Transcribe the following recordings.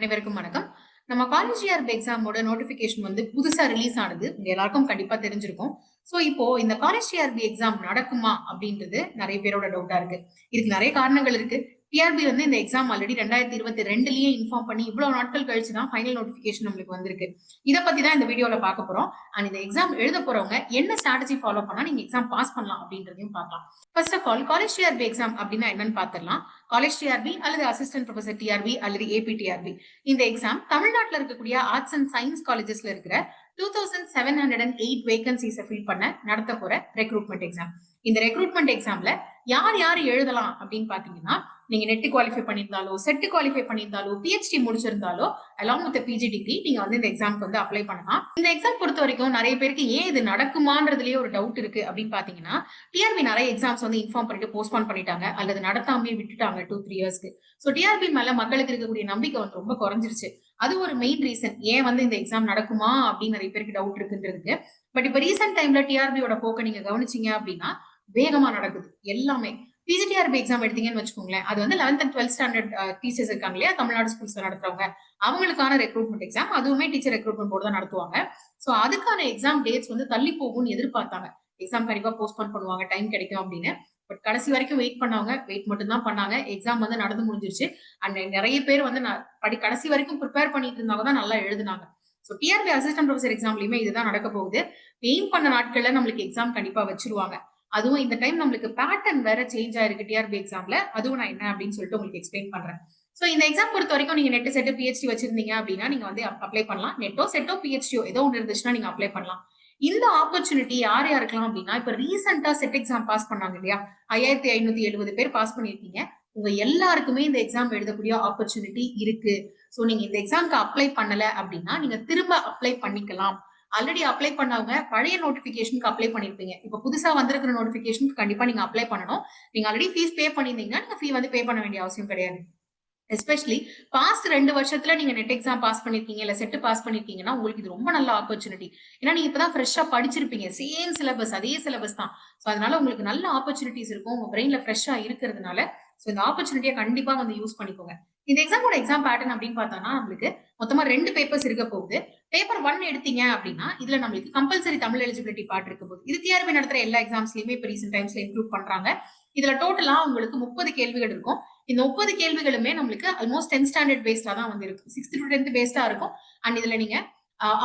அனைவருக்கும் வணக்கம். நம்ம காலேஜ் இயர் எக்ஸாமோட நோட்டிபிகேஷன் வந்து புதுசா ரிலீஸ் ஆனது உங்க எல்லாருக்கும் கண்டிப்பா தெரிஞ்சிருக்கும். சோ இப்போ இந்த காலேஜ் டிஆர்பி எக்ஸாம் நடக்குமா அப்படின்றது நிறைய பேரோட டவுட்டா இருக்கு. இதுக்கு நிறைய காரணங்கள் இருக்கு. டிஆர்பி வந்து இந்த எக்ஸாம் ஆல்ரெடி 2022லயே இன்ஃபார்ம் பண்ணி இவ்வளவு நாட்கள் கழிச்சு தான் ஃபைனல் நோட்டிபிகேஷன் நம்மளுக்கு வந்திருக்கு. இத பத்தி தான் இந்த வீடியோல பார்க்க போறோம். அண்ட் இந்த எக்ஸாம் எழுத போறவங்க என்ன ஸ்ட்ராட்டஜி ஃபாலோ பண்ணா நீங்க எக்ஸாம் பாஸ் பண்ணலாம் அப்படின்றதையும் பார்க்கலாம். First of all college TRB exam அப்படின்னா என்னன்னு பார்த்துடலாம். காலேஜ் டிஆர்பி அல்லது அசிஸ்டன்ட் ப்ரொஃபசர் டிஆர்பி அல்லது ஏபிடிஆர்பி இந்த எக்ஸாம் தமிழ்நாட்டில் இருக்கக்கூடிய ஆர்ட்ஸ் அண்ட் சயின்ஸ் காலேஜஸ்ல இருக்கிற 2708 வேகன்சிஸை ஃபில் பண்ண நடத்த போற ரெக்ரூட்மெண்ட் எக்ஸாம். இந்த ரெக்ரூட்மெண்ட் எக்ஸாம்ல யார் யார் எழுதலாம் அப்படின்னு பாத்தீங்கன்னா, நீங்க நெட் குவாலிஃபை பண்ணியிருந்தாலோ, செட் குவாலிஃபை பண்ணியிருந்தாலோ, பிஹெச்டி முடிச்சிருந்தாலோ, அலாங் வித் பிஜி டிகிரி நீங்க வந்து இந்த எக்ஸாம்க்கு வந்து அப்ளை பண்ணலாம். இந்த எக்ஸாம் பொறுத்த வரைக்கும் நிறைய பேருக்கு ஏன் இது நடக்குமான்றதுலயே ஒரு டவுட் இருக்கு அப்படின்னு பாத்தீங்கன்னா, டிஆர்பி நிறைய எக்ஸாம்ஸ் வந்து இன்ஃபார்ம் பண்ணிட்டு போஸ்ட்பான் பண்ணிட்டாங்க அல்லது நடத்தாமே விட்டுட்டாங்க 2-3 இயர்ஸ்க்கு. ஸோ டிஆர்பி மேல மக்களுக்கு இருக்கக்கூடிய நம்பிக்கை வந்து ரொம்ப குறைஞ்சிருச்சு. அது ஒரு மெயின் ரீசன் ஏன் வந்து இந்த எக்ஸாம் நடக்குமா அப்படின்னு நிறைய பேருக்கு டவுட் இருக்குன்றதுக்கு. பட் இப்ப ரீசெண்ட் டைம்ல டிஆர்பியோட போக்க நீங்க கவனிச்சீங்க அப்படின்னா வேகமா நடக்குது எல்லாமே. பிஜிடிஆர்பி எக்ஸாம் எடுத்தீங்கன்னு வச்சுக்கோங்களேன், அது வந்து 11th and 12th standard teachers இருக்காங்க இல்லையா, தமிழ்நாடு ஸ்கூல்ஸ்ல நடத்துறவங்க, அவங்களுக்கான ரெக்ரூட்மெண்ட் எக்ஸாம். அதுவுமே டீச்சர் ரெக்ரூட்மெண்ட் போர்டு தான் நடத்துவாங்க. சோ அதுக்கான எக்ஸாம் டேட்ஸ் வந்து தள்ளி போகும்னு எதிர்பார்த்தாங்க. எக்ஸாம் கண்டிப்பா போஸ்ட்போன் பண்ணுவாங்க, டைம் கிடைக்கும் அப்படின்னு. பட் கடைசி வரைக்கும் வெயிட் பண்ணவங்க வெயிட் மட்டும் தான் பண்ணாங்க. எக்ஸாம் வந்து நடந்து முடிஞ்சிருச்சு. அண்ட் நிறைய பேர் வந்து கடைசி வரைக்கும் ப்ரிப்பேர் பண்ணிட்டு இருந்தவங்க தான் நல்லா எழுதுனாங்க. ஸோ டிஆர்பி அசிஸ்டன்ட் ப்ரொஃபசர் எக்ஸாம்லயுமே இதுதான் நடக்க போகுது. எய்ம் பண்ண நாட்கள்ல நம்மளுக்கு எக்ஸாம் கண்டிப்பா வச்சிருவாங்க. அதுவும் இந்த டைம் நம்மளுக்கு பேட்டர்ன் வேற சேஞ்ச் ஆயிருக்கு டிஆர்பி எக்ஸாம்ல. அதுவும் நான் என்ன அப்படின்னு சொல்லிட்டு உங்களுக்கு எக்ஸ்பிளைன் பண்றேன். சோ இந்த எக்ஸாம் பொறுத்த வரைக்கும் நீங்க நெட் செட் பிஹெச்டி வச்சிருந்தீங்க அப்படின்னா நீங்க வந்து அப்ளை பண்ணலாம். நெட்டோ செட்டோ பிஹெச்டியோ ஏதோ ஒன்று இருந்துச்சுன்னா நீங்க அப்ளை பண்ணலாம். இந்த ஆப்பர்ச்சுனிட்டி யார் யாருக்கலாம் அப்படின்னா, இப்ப ரீசெண்டா செட் எக்ஸாம் பாஸ் பண்ணாங்க இல்லையா, 5570 பேர் பாஸ் பண்ணிருக்கீங்க. உங்க எல்லாருக்குமே இந்த எக்ஸாம் எழுதக்கூடிய ஆப்பர்ச்சுனிட்டி இருக்கு. சோ நீங்க இந்த எக்ஸாம்க்கு அப்ளை பண்ணல அப்படின்னா நீங்க திரும்ப அப்ளை பண்ணிக்கலாம். ஆல்ரெடி அப்ளை பண்ணவங்க பழைய நோட்டிபிகேஷனுக்கு அப்ளை பண்ணிருப்பீங்க. இப்ப புதுசா வந்திருக்கிற நோட்டிபிகேஷனுக்கு கண்டிப்பா நீங்க அப்ளை பண்ணணும். நீங்க ஆல்ரெடி ஃபீஸ் பே பண்ணிருந்தீங்கன்னா நீங்க ஃபீ வந்து பே பண்ண வேண்டிய அவசியம் கிடையாது. எஸ்பெஷலி பாஸ்ட் 2 வருஷத்துல நீங்க நெட் எக்ஸாம் பாஸ் பண்ணிருக்கீங்க இல்ல செட் பாஸ் பண்ணிருக்கீங்கன்னா உங்களுக்கு இது ரொம்ப நல்ல ஆப்பர்ச்சுனிட்டி. ஏன்னா நீங்க இப்பதான் ஃப்ரெஷ்ஷா படிச்சிருப்பீங்க, சேம் சிலபஸ், அதே சிலபஸ் தான். சோ அதனால உங்களுக்கு நல்ல ஆப்பர்ச்சுனிட்டிஸ் இருக்கும். உங்க பிரெயின்ல ஃப்ரெஷ்ஷா இருக்கிறதுனால சோ இந்த ஆப்பர்ச்சுனிட்டியை கண்டிப்பா வந்து யூஸ் பண்ணிக்கோங்க. இந்த எக்ஸாமோட எக்ஸாம் பேட்டர்ன் அப்படின்னு பார்த்தோம்னா நம்மளுக்கு மொத்தமா 2 பேப்பர்ஸ் இருக்க போகுது. பேப்பர் 1 எடுத்தீங்க அப்படின்னா இதுல நம்மளுக்கு கம்பல்சரி தமிழ் எலிஜிபிலிட்டி பார்ட் இருக்க போகுது. இது டிஆர்பி நடத்துற எல்லா எக்ஸாம்ஸ்லயுமே இப்ப ரீசென்ட் டைம்ஸ்ல இன்க்ளூட் பண்றாங்க. இதுல டோட்டலா உங்களுக்கு 30 கேள்விகள் இருக்கும். இந்த 30 கேள்விகளுமே நம்மளுக்கு ஆல்மோஸ்ட் 10th ஸ்டாண்டர்ட் பேஸ்டா தான் வந்து இருக்கும். 6th to 10th பேஸ்டா இருக்கும். அண்ட் இதுல நீங்க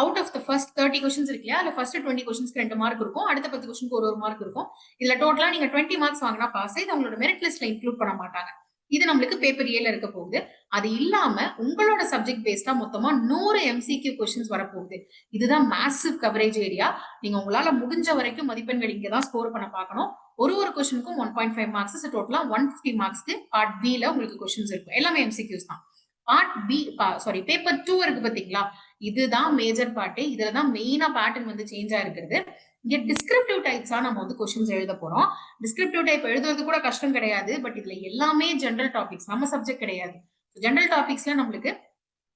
out of the first 30 questions இருக்கு இல்லையா, அதுல ஃபர்ஸ்ட் 20 கொஸ்டின்ஸ்க்கு 2 மார்க் இருக்கும். அடுத்த 10 கொஸ்டினுக்கு ஒரு மார்க் இருக்கும். இதுல டோட்டலா நீங்க 20 மார்க்ஸ் வாங்கினா பாஸ். இது உங்களோட மெரிட் லிஸ்ட்ல இன்க்ளூட் பண்ண மாட்டாங்க. இது நம்மளுக்கு பேப்பர் ஏல இருக்க போகுது. அது இல்லாம உங்களோட சப்ஜெக்ட் பேஸ்டா மொத்தமா 100 எம்சிக்யூ கொஸ்டின்ஸ் வரப்போகுது. இதுதான் மேசிவ் கவரேஜ் ஏரியா. நீங்க உங்களால முடிஞ்ச வரைக்கும் மதிப்பெண்கள் இங்க தான் ஸ்கோர் பண்ண பார்க்கணும். ஒரு கொஸ்டினுக்கும் 1.5 மார்க்ஸ், டோட்டலா 150 மார்க்ஸ்க்கு பார்ட் பி ல உங்களுக்கு கொஸ்டின்ஸ் இருக்கும். எல்லாமே எம்சிக்யூஸ் தான். பார்ட் பி சாரி பேப்பர் 2 இருக்கு பாத்தீங்களா, இதுதான் மேஜர் பார்ட். இதுலதான் மெயினா பேட்டர்ன் வந்து சேஞ்ச் ஆயிருக்கிறது. இங்க டிஸ்கிரிப்டிவ் டைப்ஸா நம்ம வந்து கொஸ்டின்ஸ் எழுத போறோம். டிஸ்கிரிப்டிவ் டைப் எழுதுறது கூட கஷ்டம் கிடையாது. பட் இதுல எல்லாமே ஜெனரல் டாபிக்ஸ், நம்ம சப்ஜெக்ட் கிடையாது. ஜெனரல் டாபிக்ஸ்ல நம்மளுக்கு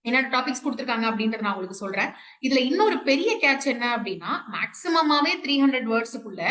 என்னென்ன டாபிக்ஸ் கொடுத்துருக்காங்க அப்படின்றத நான் உங்களுக்கு சொல்றேன். இதுல இன்னொரு பெரிய கேட்ச் என்ன அப்படின்னா, மேக்சிமமாவே 300 வேர்ட்ஸுக்குள்ள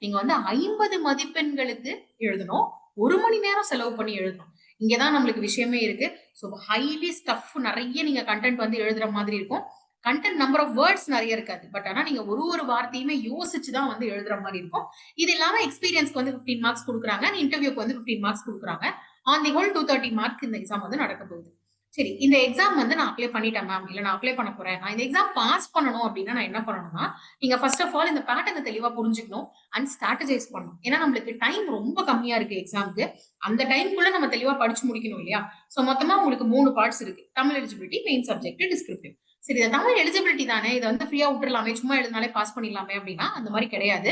நீங்க வந்து 50 மதிப்பெண்களுக்கு எழுதணும். 1 மணி நேரம் செலவு பண்ணி எழுதணும். இங்கதான் நம்மளுக்கு விஷயமே இருக்கு. ஸோ ஹைலி ஸ்டஃப் நிறைய நீங்க கண்டென்ட் வந்து எழுதுற மாதிரி இருக்கும். கண்டென்ட் நம்பர் ஆஃப் வேர்ட்ஸ் நிறைய இருக்காது. பட் ஆனா நீங்க ஒரு வார்த்தையுமே யோசிச்சுதான் வந்து எழுதுற மாதிரி இருக்கும். இது இல்லாம எக்ஸ்பீரியன்ஸ்க்கு வந்து 15 மார்க்ஸ் கொடுக்குறாங்க. இன்டர்வியூக்கு வந்து 15 மார்க்ஸ் கொடுக்குறாங்க. ஆன் தி ஹோல் 230 மார்க் இந்த எக்ஸாம் வந்து நடக்க போகுது. சரி, இந்த எக்ஸாம் வந்து நான் அப்ளை பண்ணிட்டேன் மேம், இல்ல நான் அப்ளை பண்ண போறேன், நான் இந்த எக்ஸாம் பாஸ் பண்ணணும் அப்படின்னா நான் என்ன பண்ணணும்னா, நீங்க ஃபர்ஸ்ட் ஆஃப் ஆல் இந்த பேட்டர்னை தெளிவா புரிஞ்சுக்கணும் அண்ட் ஸ்ட்ராட்டஜைஸ் பண்ணணும். ஏன்னா நம்மளுக்கு டைம் ரொம்ப கம்மியா இருக்கு எக்ஸாமுக்கு. அந்த டைம்குள்ள நம்ம தெளிவா படிச்சு முடிக்கணும் இல்லையா. சோ மொத்தமா உங்களுக்கு 3 பார்ட்ஸ் இருக்கு. Tamil eligibility, main subject, descriptive. சரி, இந்த தமிழ் எலிஜிபிலிட்டி தானே, இதை வந்து ஃப்ரீயா விட்டுறலாமே, சும்மா எழுதினாலே பாஸ் பண்ணிடலாமே அப்படின்னா அந்த மாதிரி கிடையாது.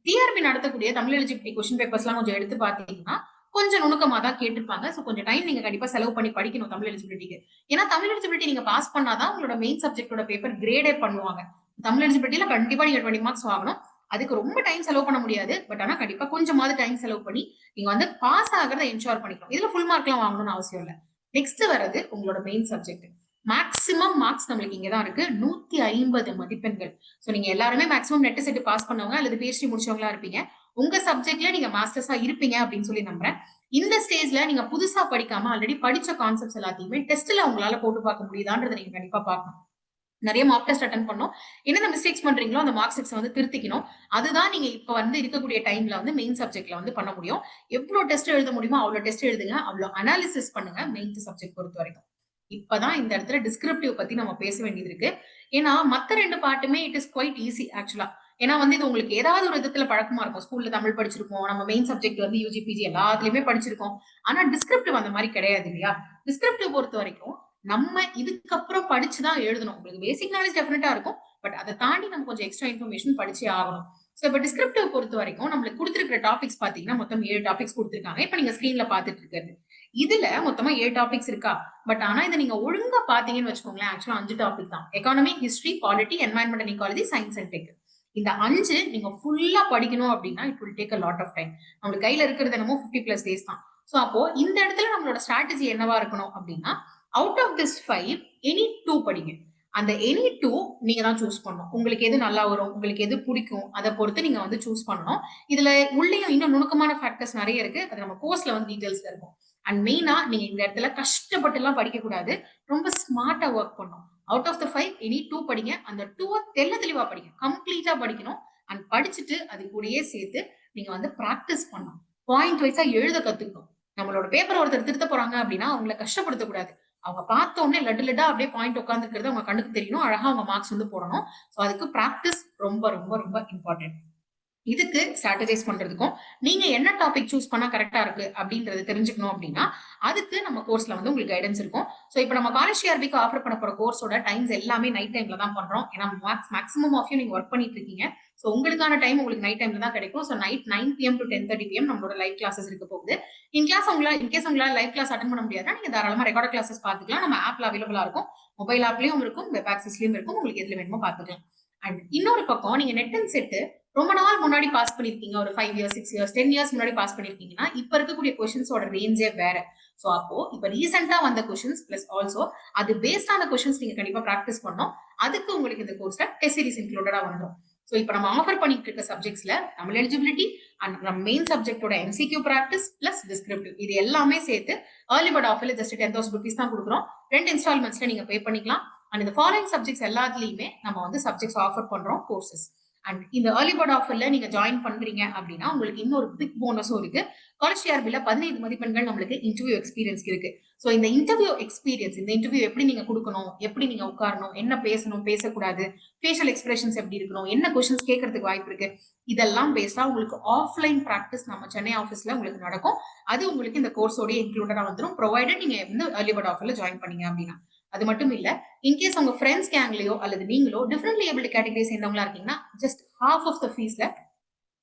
டிஆர்பி நடத்தக்கூடிய தமிழ் எலிஜிபிலிட்டி கொஸ்டின் பேப்பர்ஸ் எல்லாம் கொஞ்சம் எடுத்து பாத்தீங்கன்னா கொஞ்சம் நுணுக்கமா தான் கேட்டிருப்பாங்க. சோ கொஞ்சம் டைம் நீங்க கண்டிப்பா செலவு பண்ணி படிக்கணும் தமிழ் எலிஜிபிலிட்டிக்கு. ஏன்னா தமிழ் எலிஜிபிலிட்டி நீங்க பாஸ் பண்ணாதான் உங்களோட மெயின் சப்ஜெக்டோட பேப்பர் கிரேடே பண்ணுவாங்க. தமிழ் எலிஜிபிலிட்டியில கண்டிப்பா நீங்க 20 மார்க்ஸ் வாங்கணும். அதுக்கு ரொம்ப டைம் செலவு பண்ண முடியாது. பட் ஆனா கண்டிப்பா கொஞ்சமாவது டைம் செலவு பண்ணி நீங்க வந்து பாஸ் ஆகிறத என்ஷூர் பண்ணிக்கணும். இதுல ஃபுல் மார்க் எல்லாம் வாங்கணும்னு அவசியம் இல்லை. நெக்ஸ்ட் வர்றது உங்களோட மெயின் சப்ஜெக்ட். மேக்சிமம் மார்க்ஸ் நம்மளுக்கு இங்கதான் இருக்கு, 150 மதிப்பெண்கள். சோ நீங்க எல்லாருமே மேக்சிமம் நெட் செட் பாஸ் பண்ணவங்க அல்லது பிஹெச்டி முடிச்சவங்களா இருப்பீங்க. உங்க சப்ஜெக்ட்ல நீங்க மாஸ்டர்ஸா இருப்பீங்க அப்படின்னு சொல்லி நம்புறேன். இந்த ஸ்டேஜ்ல நீங்க புதுசா படிக்காம ஆல்ரெடி படிச்ச கான்செப்ட்ஸ் எல்லாத்தையுமே டெஸ்ட்ல உங்களால போட்டு பார்க்க முடியுதான்றதை நீங்க கண்டிப்பா பார்க்கணும். நிறைய மார்க் டெஸ்ட் அட்டன் பண்ணோம். என்னென்ன மிஸ்டேக்ஸ் பண்றீங்களோ அந்த மார்க் செக்ஸ் வந்து திருத்திக்கணும். அதுதான் நீங்க இப்ப வந்து இருக்கக்கூடிய டைம்ல வந்து மெயின் சப்ஜெக்ட்ல வந்து பண்ண முடியும். எவ்வளவு டெஸ்ட் எழுத முடியுமோ அவ்வளவு டெஸ்ட் எழுதுங்க. அவ்வளவு அனாலிசிஸ் பண்ணுங்க மெயின் சப்ஜெக்ட் பொறுத்த வரைக்கும். இப்பதான் இந்த இடத்துல டிஸ்கிரிப்டிவ் பத்தி நம்ம பேச வேண்டியது இருக்கு. ஏன்னா மத்த 2 பார்ட்டுமே இட் இஸ் குவைட் ஈஸி ஆக்சுவலா. ஏன்னா வந்து இது உங்களுக்கு ஏதாவது ஒரு விதத்துல பழக்கமா இருக்கும். ஸ்கூல்ல தமிழ் படிச்சிருப்போம். நம்ம மெயின் சப்ஜெக்ட் வந்து யூஜி, பிஜி எல்லாத்துலயுமே படிச்சிருக்கோம். ஆனா டிஸ்கிரிப்டிவ் அந்த மாதிரி கிடையாது இல்லையா? டிஸ்கிரிப்டிவ் பொறுத்த வரைக்கும் நம்ம இதுக்கப்புறம் படிச்சுதான் எழுதணும். உங்களுக்கு பேசிக் நாலேஜ் டெஃபினட்டா இருக்கும். பட் அதை தாண்டி நம்ம கொஞ்சம் எக்ஸ்ட்ரா இன்ஃபர்மேஷன் படிச்சே ஆகணும். சோ இப்ப டிஸ்கிரிப்டிவ் பொறுத்த வரைக்கும் நம்மளுக்கு கொடுத்திருக்கிற டாபிக்ஸ் பாத்தீங்கன்னா மொத்தம் 7 டாபிக்ஸ் கொடுத்திருக்காங்க. இப்ப நீங்க ஸ்கிரீன்ல பாத்துட்டு இருக்கிறது. இதுல மொத்தமா 7 டாபிக்ஸ் இருக்கா? பட் ஆனா இதை நீங்க ஒழுங்கா பாத்தீங்கன்னு வச்சுக்கோங்களேன், ஆக்சுவலா 5 டாபிக் தான். Economy, history, polity, environment and ecology, science and tech. இந்த 5 நீங்க ஃபுல்லா படிக்கணும் அப்படின்னா it will take a lot of time. நம்மளுக்கு கையில இருக்கிறது என்னமோ 50+ டேஸ் தான். சோ அப்போ இந்த இடத்துல நம்மளோட ஸ்ட்ராட்டஜி என்னவா இருக்கணும் அப்படின்னா, அவுட் ஆஃப் திஸ் 5 எனி 2 படிங்க. அந்த எனி 2 நீங்க தான் சூஸ் பண்ணணும். உங்களுக்கு எது நல்லா வரும், உங்களுக்கு எது பிடிக்கும், அதை பொறுத்து நீங்க வந்து சூஸ் பண்ணணும். இதுல உள்ளேயும் இன்னும் நுணுக்கமான ஃபேக்டர்ஸ் நிறைய இருக்கு. அது நம்ம கோர்ஸ்ல வந்து டீடைல்ஸ்ல இருக்கும். அண்ட் மெயினா நீங்க இந்த இடத்துல கஷ்டப்பட்டு எல்லாம் படிக்க கூடாது. ரொம்ப ஸ்மார்ட்டா ஒர்க் பண்ணணும். அவுட் ஆஃப் த 5 எனி 2 படிங்க. அந்த 2 தெள்ள தெளிவா படிங்க. கம்ப்ளீட்டா படிக்கணும். அண்ட் படிச்சுட்டு அது கூடயே சேர்த்து நீங்க வந்து பிராக்டிஸ் பண்ணணும். பாயிண்ட் வைஸா எழுத கத்துக்கணும். நம்மளோட பேப்பர் ஒருத்தர் திருத்த போறாங்க அப்படின்னா அவங்களை கஷ்டப்படுத்த கூடாது. அவங்க பார்த்த உடனே லட்டு லட்டா அப்படியே பாயிண்ட் உட்காந்துருக்கிறது அவங்க கண்ணுக்கு தெரியணும். அழகா அவங்க மார்க்ஸ் வந்து போடணும். சோ அதுக்கு பிராக்டிஸ் ரொம்ப ரொம்ப ரொம்ப இம்பார்ட்டன்ட். இதுக்கு ஸ்ட்ராட்டஜைஸ் பண்றதுக்கும் நீங்க என்ன டாபிக் சூஸ் பண்ணா கரெக்டா இருக்கு அப்படின்றது தெரிஞ்சுக்கணும் அப்படின்னா அதுக்கு நம்ம கோர்ஸ்ல வந்து உங்களுக்கு கைடன்ஸ் இருக்கும். சோ இப்போ நம்ம காலேஜ் சிஆர்பிக்கு ஆஃபர் பண்ண போற கோர்ஸோட டைம்ஸ் எல்லாமே நைட் டைம்ல தான் பண்றோம். ஏன்னா மேக்ஸிமம் ஆஃப் யூ நீங்க ஒர்க் பண்ணிட்டு இருக்கீங்க. சோ உங்களுக்கான டைம் உங்களுக்கு நைட் டைம்ல தான் கிடைக்கும். So night 9 PM to 10:30 PM நம்மளோட லைவ் கிளாஸஸ் இருக்க போகுது. இன்கேஸ் உங்களால லைவ் கிளாஸ் அட்டன் பண்ண முடியாதுன்னா நீங்க தாராளமா ரெக்கார்ட் கிளாஸஸ் பாத்துக்கலாம். நம்ம ஆப்ல அவைலபிளா இருக்கும். மொபைல் ஆப்லயும் இருக்கும், வெப் ஆக்சஸ்லயும் இருக்கும். உங்களுக்கு எதுல வேணுமோ பாத்துக்கலாம். அண்ட் இன்னொரு பக்கம் நீங்க நெட் அண்ட் செட் ரொம்ப நாள் முன்னாடி பாஸ் பண்ணிருக்கீங்க, ஒரு 5 இயர்ஸ் 6 இயர்ஸ் 10 இயர்ஸ் முன்னாடி பாஸ் பண்ணிருக்கீங்கன்னா இப்ப இருக்கக்கூடிய கொஸ்டின்ஸோட ரேஞ்சே வேற. சோ அப்போ இப்ப ரீசெண்டா வந்த கொஸ்டின்ஸ் பிளஸ் ஆல்சோ அது பேஸ்டான கொஸ்டின்ஸ் நீங்க கண்டிப்பா பிராக்டிஸ் பண்ணணும். அதுக்கு உங்களுக்கு இந்த கோர்ஸ்ல டெஸ்ட் சீரிஸ் இன்க்ளூடடா வந்துடும். சோ இப்ப நம்ம ஆஃபர் பண்ணிட்டு இருக்க சப்ஜெக்ட்ஸ்ல தமிழ் எலிஜிபிலிட்டி அண்ட் நம்ம மெயின் சப்ஜெக்டோட எம்சிக்யூ பிராக்டிஸ் பிளஸ் டிஸ்கிரிப்டிவ் இது எல்லாமே சேர்த்து ஏர்லி பர்ட் ஆஃபர்ல ஜஸ்ட் 10,000 rupees தான் கொடுக்குறோம். 2 இன்ஸ்டால்மெண்ட்ஸ்ல நீங்க பே பண்ணிக்கலாம். அண்ட் இந்த ஃபாலோயிங் சப்ஜெக்ட்ஸ் எல்லாத்துலயுமே நம்ம வந்து சப்ஜெக்ட்ஸ் ஆஃபர் பண்றோம் கோர்சஸ். அண்ட் இந்த ஏர்லி பர்ட் ஆஃபர்ல நீங்க ஜாயின் பண்றீங்க அப்படின்னா உங்களுக்கு இன்னொரு பிக் போனஸும் இருக்கு. காலேஜ் டிஆர்பில 15 மதிப்பெண்கள் நம்மளுக்கு இன்டர்வியூ எக்ஸ்பீரியன்ஸ் இருக்கு. சோ இந்த இன்டர்வியூ எக்ஸ்பீரியன்ஸ், இந்த இன்டர்வியூ எப்படி நீங்க கொடுக்கணும், எப்படி நீங்க உட்காரணும், என்ன பேசணும் பேசக்கூடாது, ஃபேஷியல் எக்ஸ்பிரஷன்ஸ் எப்படி இருக்கணும், என்ன கொஸ்டின்ஸ் கேட்கறதுக்கு வாய்ப்பு இருக்கு, இதெல்லாம் பேஸ்டா உங்களுக்கு ஆஃப்லைன் பிராக்டிஸ் நம்ம சென்னை ஆஃபீஸ்ல உங்களுக்கு நடக்கும். அது உங்களுக்கு இந்த கோர்ஸோட இன்க்ளூடடா வந்துடும், ப்ரொவைடட் நீங்க வந்து ஏர்லி பர்ட் ஆஃபர்ல ஜாயின் பண்ணீங்க அப்படின்னா. அது மட்டும் இல்ல, இன்கேஸ் உங்க ஃப்ரெண்ட்ஸ் கேங்லயோ அல்லது நீங்களோ டிஃபரெண்ட்லி ஏபிள் கேட்டகரி சேர்ந்தவங்களா இருக்கீங்கன்னா ஜஸ்ட் ஹாஃப் ஆஃப் த ஃபீஸ்ல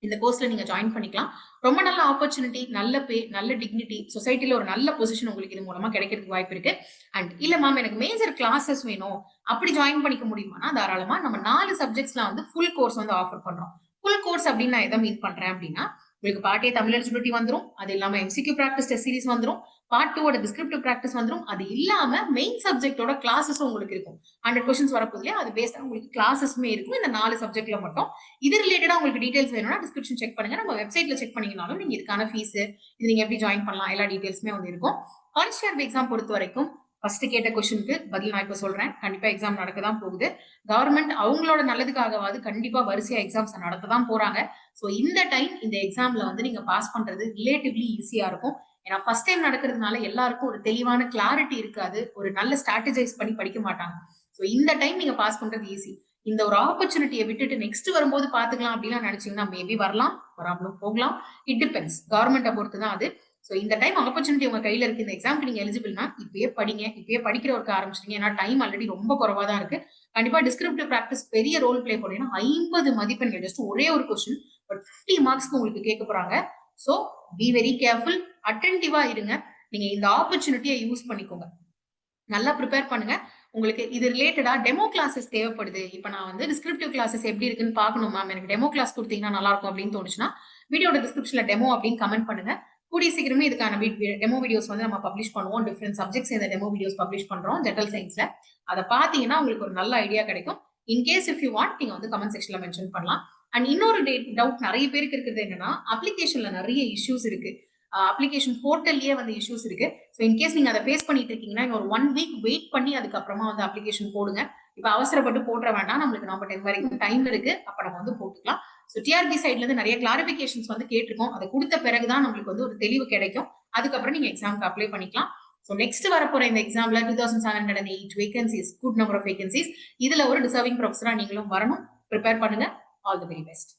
இந்த கோர்ஸ்ல நீங்க ஜாயின் பண்ணிக்கலாம். ரொம்ப நல்ல ஆப்பர்ச்சுனிட்டி, நல்ல பே, நல்ல டிக்னிட்டி, சொசைட்டில ஒரு நல்ல பொசிஷன் உங்களுக்கு இது மூலமா கிடைக்கிறதுக்கு வாய்ப்பு இருக்கு. அண்ட் இல்ல மேம் எனக்கு மேஜர் கிளாஸஸ் வேணும் அப்படி ஜாயின் பண்ணிக்க முடியுமானா தாராளமா நம்ம 4 சப்ஜெக்ட்ஸ்ல வந்து ஃபுல் கோர்ஸ் வந்து ஆஃபர் பண்றோம். ஃபுல் கோர்ஸ் அப்படின்னு நான் எதை மீன் பண்றேன் அப்படின்னா உங்களுக்கு பார்ட் ஏ தமிழ் எலிஜிபிலிட்டி வந்துடும், அது இல்லாம எம்சிக்யூ பிராக்டிஸ் டெஸ்ட் சீரிஸ் வந்துடும், பார்ட் 2 டிஸ்கிரிப்டிவ் பிராக்டிஸ் வந்துடும், அது இல்லாம மெயின் சப்ஜெக்டோட கிளாஸஸும் உங்களுக்கு இருக்கும். 100 கொஸ்டின்ஸ் வரப்போதுல அது பேஸ்டா உங்களுக்கு கிளாஸஸுமே இருக்கும் இந்த 4 சப்ஜெக்ட்ல மட்டும். இது ரிலேட்டடா உங்களுக்கு டீடைல்ஸ் வேணும்னா டிஸ்கிரிப்ஷன் செக் பண்ணுங்க. நம்ம வெப்சைட்ல செக் பண்ணீங்கனாலும் நீங்க இதுக்கான ஃபீஸ், இது நீங்க எப்படி ஜாயின் பண்ணலாம் எல்லா டீடைல்ஸுமே வந்து இருக்கும். காலேஜ் டிஆர்பி எக்ஸாம் பொறுத்த வரைக்கும் ஃபர்ஸ்ட் கேட்ட கொஸ்டினுக்கு பதில் நான் இப்ப சொல்றேன். கண்டிப்பா எக்ஸாம் நடக்க தான் போகுது. கவர்மெண்ட் அவங்களோட நல்லதுக்காகவாது கண்டிப்பா வரிசையா எக்ஸாம்ஸ் நடத்த தான் போறாங்க. சோ இந்த டைம் இந்த எக்ஸாம்ல வந்து நீங்க பாஸ் பண்றது ரிலேட்டிவ்லி ஈஸியா இருக்கும். ஏன்னா ஃபர்ஸ்ட் டைம் நடக்கிறதுனால எல்லாருக்கும் ஒரு தெளிவான கிளாரிட்டி இருக்காது, ஒரு நல்ல ஸ்ட்ராட்டஜைஸ் பண்ணி படிக்க மாட்டாங்க. சோ இந்த டைம் நீங்க பாஸ் பண்றது ஈஸி. இந்த ஒரு ஆப்பர்ச்சுனிட்டியை விட்டுட்டு நெக்ஸ்ட் வரும்போது பாத்துக்கலாம் அப்படின்னு நினைச்சீங்கன்னா மேபி வரலாம், வராமலும் போகலாம். இட் டிபெண்ட்ஸ், கவர்மெண்ட்டை பொறுத்து தான் அது. சோ இந்த டைம் ஆப்பர்ச்சுனிட்டி உங்க கையில இருக்கு. இந்த எக்ஸாம்க்கு நீங்க எலிஜிபிள்னா இப்பயே படிங்க, இப்பயே படிக்கிற ஒர்க் ஆரம்பிச்சிட்டீங்க. ஏன்னா டைம் ஆல்ரெடி ரொம்ப குறைவா தான் இருக்கு. கண்டிப்பா டிஸ்கிரிப்டிவ் பிராக்டிஸ் பெரிய ரோல் பிளே பண்ணீங்கன்னா 50 மதிப்பெண்கள் ஜஸ்ட் ஒரே ஒரு கொஸ்டின் பட் 50 மார்க்ஸ்க்கு உங்களுக்கு கேட்க போறாங்க. சோ பி வெரி கேர்ஃபுல், அட்டென்டிவா இருங்க. நீங்க இந்த ஆப்பர்ச்சுனிட்டியை யூஸ் பண்ணிக்கோங்க. நல்லா ப்ரிப்பேர் பண்ணுங்க. உங்களுக்கு இது ரிலேட்டடா டெமோ கிளாஸஸ் தேவைப்படுது. இப்ப நான் வந்து டிஸ்கிரிப்டிவ் கிளாஸஸ் எப்படி இருக்குன்னு பார்க்கணும் மேம், எனக்கு டெமோ கிளாஸ் கொடுத்தீங்கன்னா நல்லா இருக்கும் அப்படின்னு தோணுச்சுன்னா வீடியோட டிஸ்கிரிப்ஷன்ல டெமோ அப்படின்னு கமெண்ட் பண்ணுங்க. கூடிய சீக்கிரமே இதுக்கான டெமோ வீடியோஸ் வந்து நம்ம பப்ளிஷ் பண்ணுவோம். டிஃபரெண்ட் சப்ஜெக்ட்ஸ் இந்த டெமோ வீடியோஸ் பப்ளிஷ் பண்றோம் ஜெனரல் சயின்ஸ்ல. அதை பாத்தீங்கன்னா உங்களுக்கு ஒரு நல்ல ஐடியா கிடைக்கும். இன்கேஸ் இஃப் யூ வாண்ட் நீங்க வந்து கமெண்ட் செக்ஷன்ல மென்ஷன் பண்ணலாம். அண்ட் இன்னொரு டவுட் நிறைய பேருக்கு இருக்கிறது என்னன்னா அப்ளிகேஷன்ல நிறைய இஷ்யூஸ் இருக்கு. அப்ளிகேஷன் போர்ட்டல்லயே வந்து இஷ்யூஸ் இருக்கு. ஸோ இன்கேஸ் நீங்க அதை ஃபேஸ் பண்ணிட்டு இருக்கீங்கன்னா ஒரு 1 வீக் வெயிட் பண்ணி அதுக்கப்புறமா வந்து அப்ளிகேஷன் போடுங்க. இப்ப அவசரப்பட்டு போட்டுற வேண்டாம். நம்மளுக்கு நவம்பர் 10 வரைக்கும் டைம் இருக்கு. அப்ப நம்ம வந்து போட்டுக்கலாம். ஸோ டிஆர்பி சைட்ல இருந்து நிறைய கிளாரிபிகேஷன்ஸ் வந்து கேட்டிருக்கோம். அதை கொடுத்த பிறகுதான் நம்மளுக்கு வந்து ஒரு தெளிவு கிடைக்கும். அதுக்கப்புறம் நீங்க எக்ஸாமுக்கு அப்ளை பண்ணிக்கலாம். ஸோ நெக்ஸ்ட் வரப்போற இந்த எக்ஸாம்ல 2708 vacancies, good number of vacancies. இதுல ஒரு டிசர்விங் ப்ரொஃபஸரா நீங்களும் வரணும். ப்ரிப்பேர் பண்ணுங்க. All the very best.